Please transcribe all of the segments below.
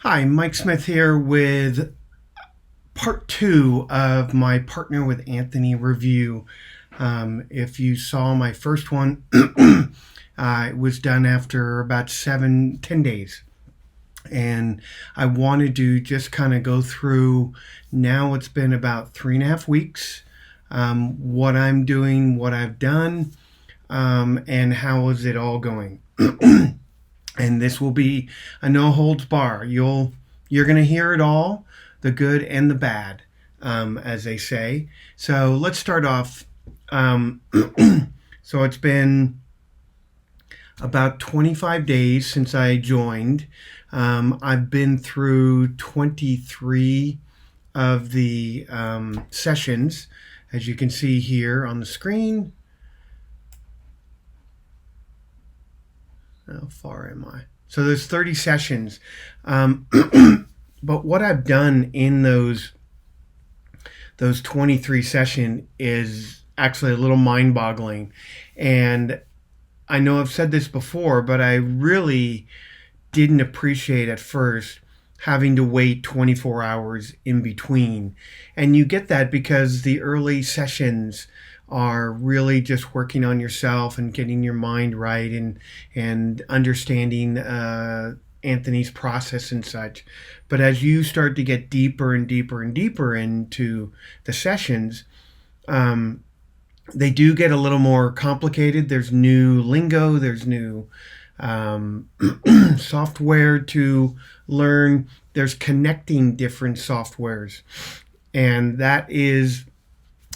Hi, Mike Smith here with part two of my Partner with Anthony review. If you saw my first one, it was done after about 10 days. And I wanted to just kind of go through now it's been about 3.5 weeks, what I'm doing, what I've done, and how is it all going. And this will be a no holds bar. You're gonna hear it all, the good and the bad, as they say. So let's start off. Um, so it's been about 25 days since I joined. I've been through 23 of the sessions, as you can see here on the screen. How far am I? So there's 30 sessions. Um, but what I've done in those 23 session is actually a little mind-boggling. And I know I've said this before, but I really didn't appreciate at first having to wait 24 hours in between. And you get that because the early sessions are really just working on yourself and getting your mind right and understanding Anthony's process and such. But as you start to get deeper and deeper and deeper into the sessions, they do get a little more complicated. There's new lingo, there's new um, software to learn, there's connecting different softwares. And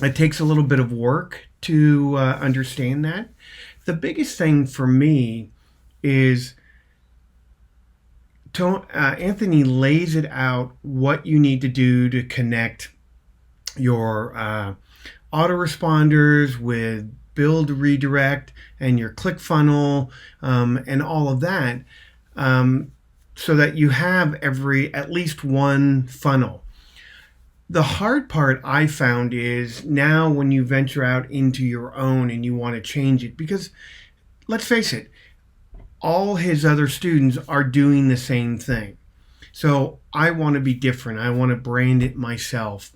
it takes a little bit of work to understand that. The biggest thing for me is Anthony lays it out what you need to do to connect your autoresponders with build redirect and your ClickFunnel, and all of that, so that you have at least one funnel. The hard part I found is now when you venture out into your own and you want to change it, because let's face it, all his other students are doing the same thing. So I want to be different. I want to brand it myself.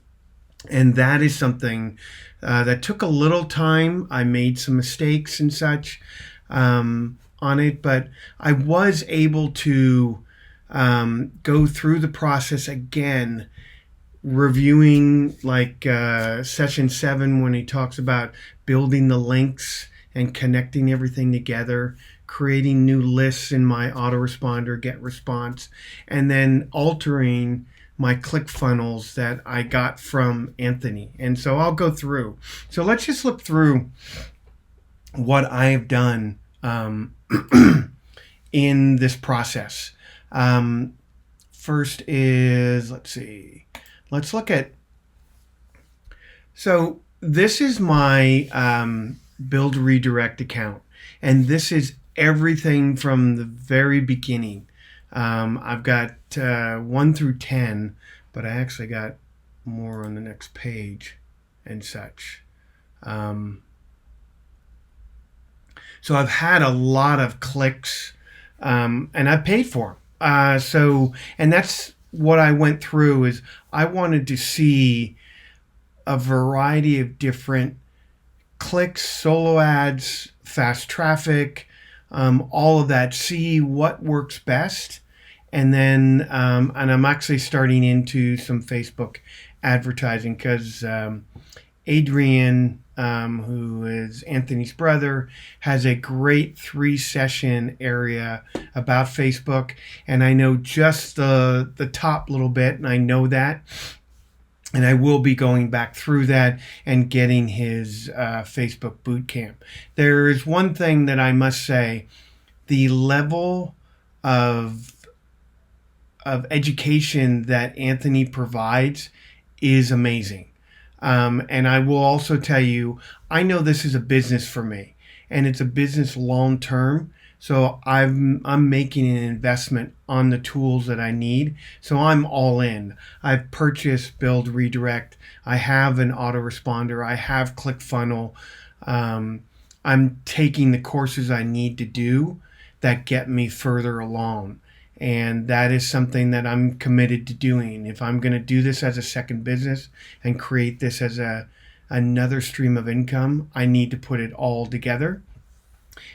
And that is something that took a little time. I made some mistakes and such on it, but I was able to go through the process again, reviewing like session 7 when he talks about building the links and connecting everything together, creating new lists in my autoresponder get response, and then altering my ClickFunnels that I got from Anthony. And so I'll go through. So let's just look through what I have done in this process. First is, let's see, let's look at, so this is my Build Redirect account. And this is everything from the very beginning. I've got 1 through 10, but I actually got more on the next page and such. So I've had a lot of clicks, and I paid for them. And that's what I went through is I wanted to see a variety of different clicks, solo ads, fast traffic, all of that, see what works best. And then, and I'm actually starting into some Facebook advertising because Adrian, who is Anthony's brother, has a great 3-session area about Facebook. And I know just the top little bit, and I know that. And I will be going back through that and getting his Facebook boot camp. There is one thing that I must say, the level of education that Anthony provides is amazing. And I will also tell you, I know this is a business for me, and it's a business long term. So I'm making an investment on the tools that I need. So I'm all in. I've purchased Build Redirect. I have an autoresponder. I have ClickFunnel. I'm taking the courses I need to do that get me further along. And that is something that I'm committed to doing. If I'm going to do this as a second business and create this as another stream of income, I need to put it all together,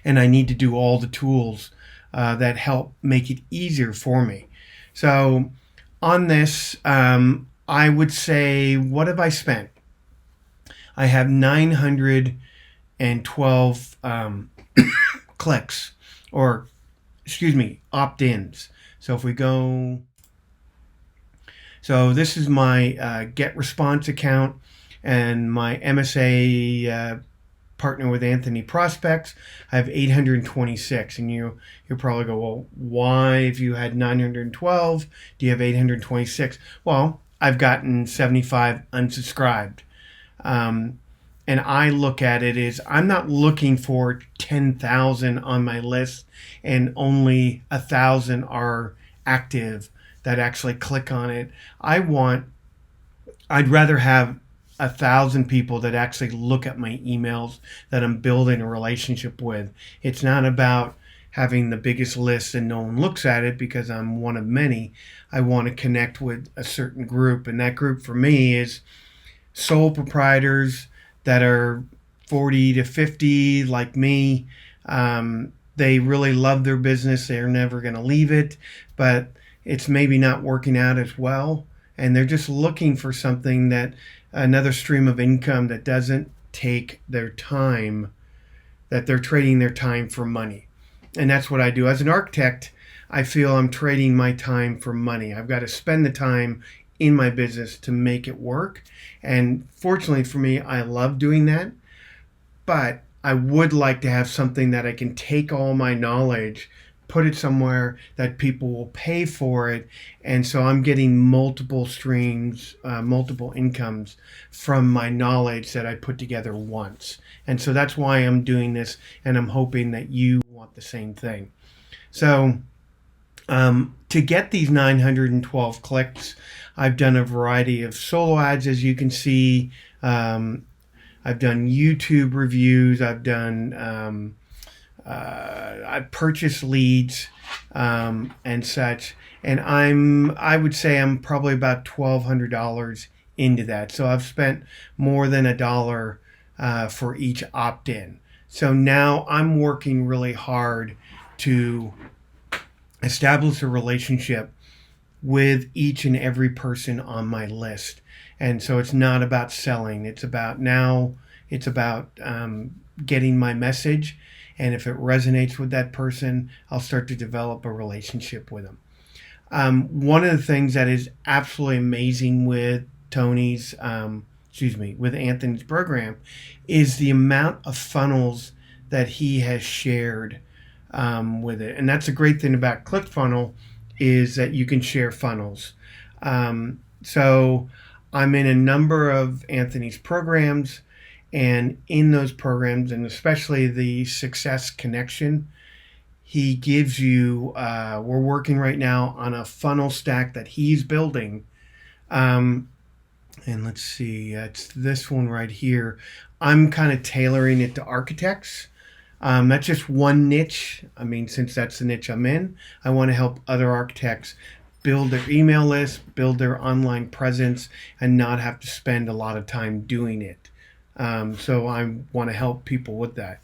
and I need to do all the tools that help make it easier for me. So on this, I would say, what have I spent? I have 912 clicks, or excuse me, opt-ins. So if we go, so this is my Get Response account and my MSA partner with Anthony Prospects. I have 826, and you'll probably go, well, why, if you had 912, do you have 826? Well, I've gotten 75 unsubscribed. And I look at it as, I'm not looking for 10,000 on my list and only 1,000 are active that actually click on it. I'd rather have 1,000 people that actually look at my emails that I'm building a relationship with. It's not about having the biggest list and no one looks at it because I'm one of many. I want to connect with a certain group, and that group for me is sole proprietors that are 40 to 50 like me. They really love their business. They're never going to leave it, but it's maybe not working out as well. And they're just looking for something, that another stream of income that doesn't take their time, that they're trading their time for money. And that's what I do. As an architect, I feel I'm trading my time for money. I've got to spend the time in my business to make it work. And fortunately for me, I love doing that. But I would like to have something that I can take all my knowledge, put it somewhere that people will pay for it. And so I'm getting multiple streams, multiple incomes from my knowledge that I put together once. And so that's why I'm doing this. And I'm hoping that you want the same thing. So to get these 912 clicks, I've done a variety of solo ads, as you can see. I've done YouTube reviews. I've done, I've purchased leads and such. And I would say I'm probably about $1,200 into that. So I've spent more than $1 for each opt-in. So now I'm working really hard to establish a relationship with each and every person on my list. And so it's not about selling. It's about getting my message. And if it resonates with that person, I'll start to develop a relationship with them. One of the things that is absolutely amazing with with Anthony's program is the amount of funnels that he has shared with it. And that's a great thing about ClickFunnels, is that you can share funnels. So I'm in a number of Anthony's programs, and in those programs, and especially the Success Connection, he gives you, we're working right now on a funnel stack that he's building. And let's see, it's this one right here. I'm kind of tailoring it to architects. That's just one niche. I mean, since that's the niche I'm in, I want to help other architects build their email list, build their online presence, and not have to spend a lot of time doing it. So I want to help people with that.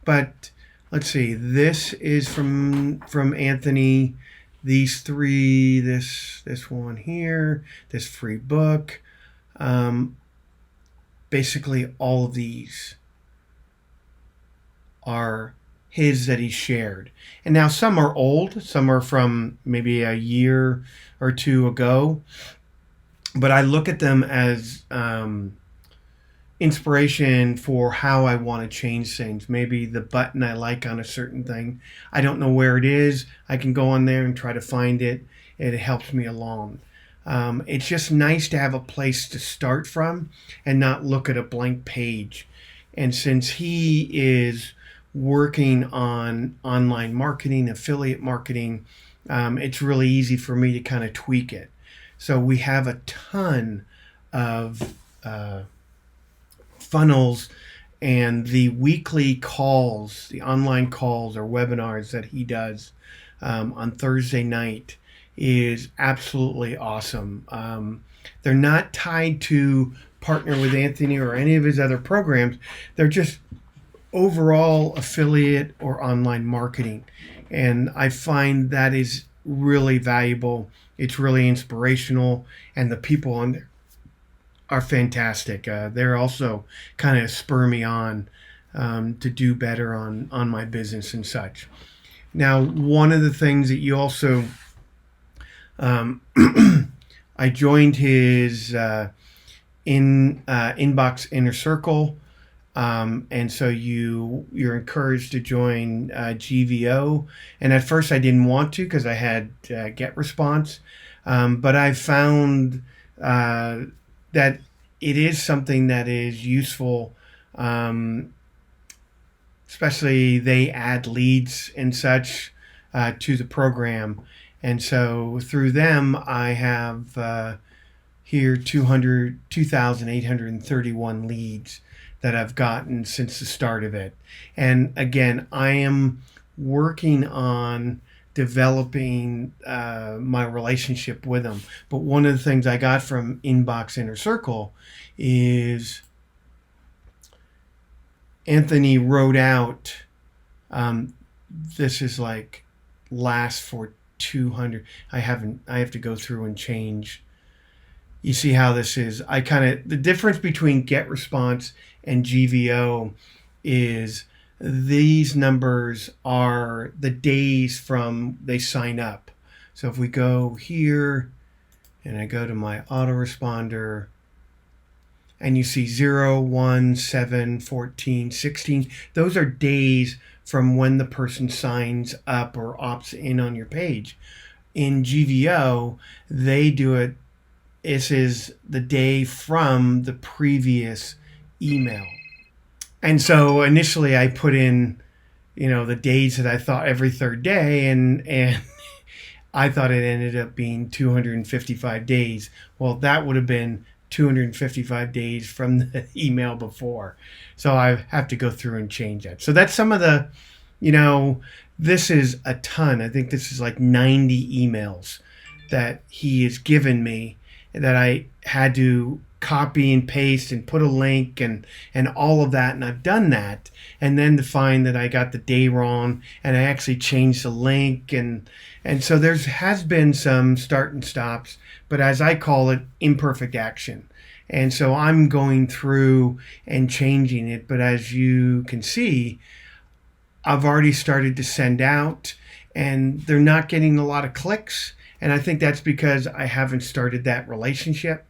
But let's see, this is from Anthony. These three, this one here, this free book, basically all of these are his that he shared. And now some are old, some are from maybe a year or two ago, but I look at them as inspiration for how I want to change things. Maybe the button I like on a certain thing, I don't know where it is. I can go on there and try to find it. It helps me along. It's just nice to have a place to start from and not look at a blank page. And since he is working on online marketing, affiliate marketing, it's really easy for me to kind of tweak it. So we have a ton of funnels, and the weekly calls, the online calls or webinars that he does on Thursday night is absolutely awesome. They're not tied to partner with Anthony or any of his other programs. They're just overall affiliate or online marketing. And I find that is really valuable. It's really inspirational, and the people on there are fantastic. They're also kind of spur me on to do better on my business and such. Now, one of the things that you also, um, I joined his inbox inner circle, and so you're encouraged to join GVO. And at first, I didn't want to because I had Get Response, but I found that it is something that is useful. Especially they add leads and such to the program. And so through them, I have here 2,831 leads that I've gotten since the start of it. And again, I am working on developing my relationship with them. But one of the things I got from Inbox Inner Circle is Anthony wrote out, this is like last for 200. I have to go through and change. You see how this is. The difference between Get Response and GVO is these numbers are the days from they sign up. So if we go here and I go to my autoresponder, and you see 0, 1, 7, 14, 16. Those are days from when the person signs up or opts in on your page. In GVO, they do it, this is the day from the previous email. And so initially I put in, the days that I thought every third day, and I thought it ended up being 255 days. Well, that would have been 255 days from the email before. So I have to go through and change that. So that's some of the, this is a ton. I think this is like 90 emails that he has given me that I had to copy and paste and put a link and all of that. And I've done that. And then to find that I got the day wrong and I actually changed the link. And so has been some start and stops, but as I call it, imperfect action. And so I'm going through and changing it. But as you can see, I've already started to send out and they're not getting a lot of clicks. And I think that's because I haven't started that relationship,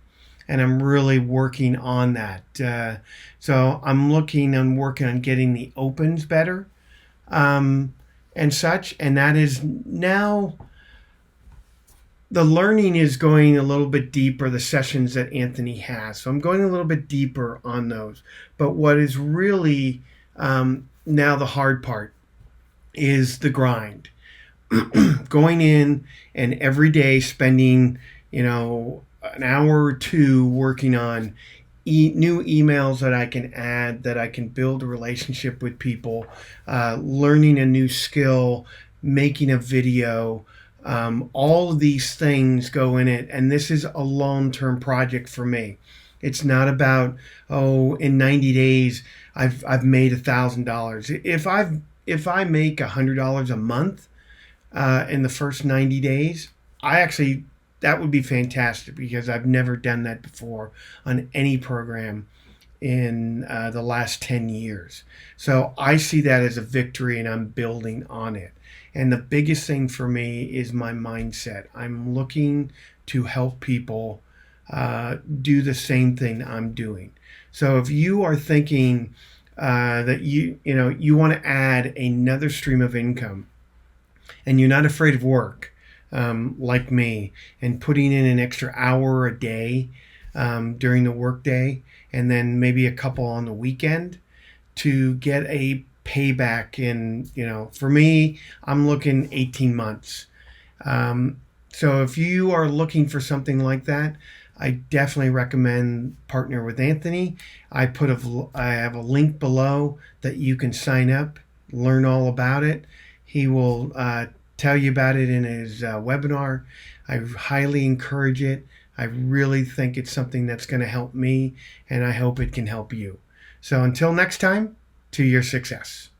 and I'm really working on that. So I'm working on getting the opens better and such. And that is now the learning is going a little bit deeper, the sessions that Anthony has. So I'm going a little bit deeper on those. But what is really now the hard part is the grind. Going in and every day spending, an hour or two working on new emails that I can add, that I can build a relationship with people, learning a new skill, making a video. All of these things go in it, and this is a long-term project for me. It's not about, in 90 days I've made $1,000. If I make $100 a month in the first 90 days, that would be fantastic, because I've never done that before on any program in the last 10 years. So I see that as a victory, and I'm building on it. And the biggest thing for me is my mindset. I'm looking to help people do the same thing I'm doing. So if you are thinking that you want to add another stream of income, and you're not afraid of work, like me, and putting in an extra hour a day during the workday, and then maybe a couple on the weekend to get a payback in, for me, I'm looking 18 months. So if you are looking for something like that, I definitely recommend partner with Anthony. I have a link below that you can sign up, learn all about it. He will tell you about it in his webinar. I highly encourage it. I really think it's something that's going to help me, and I hope it can help you. So until next time, to your success.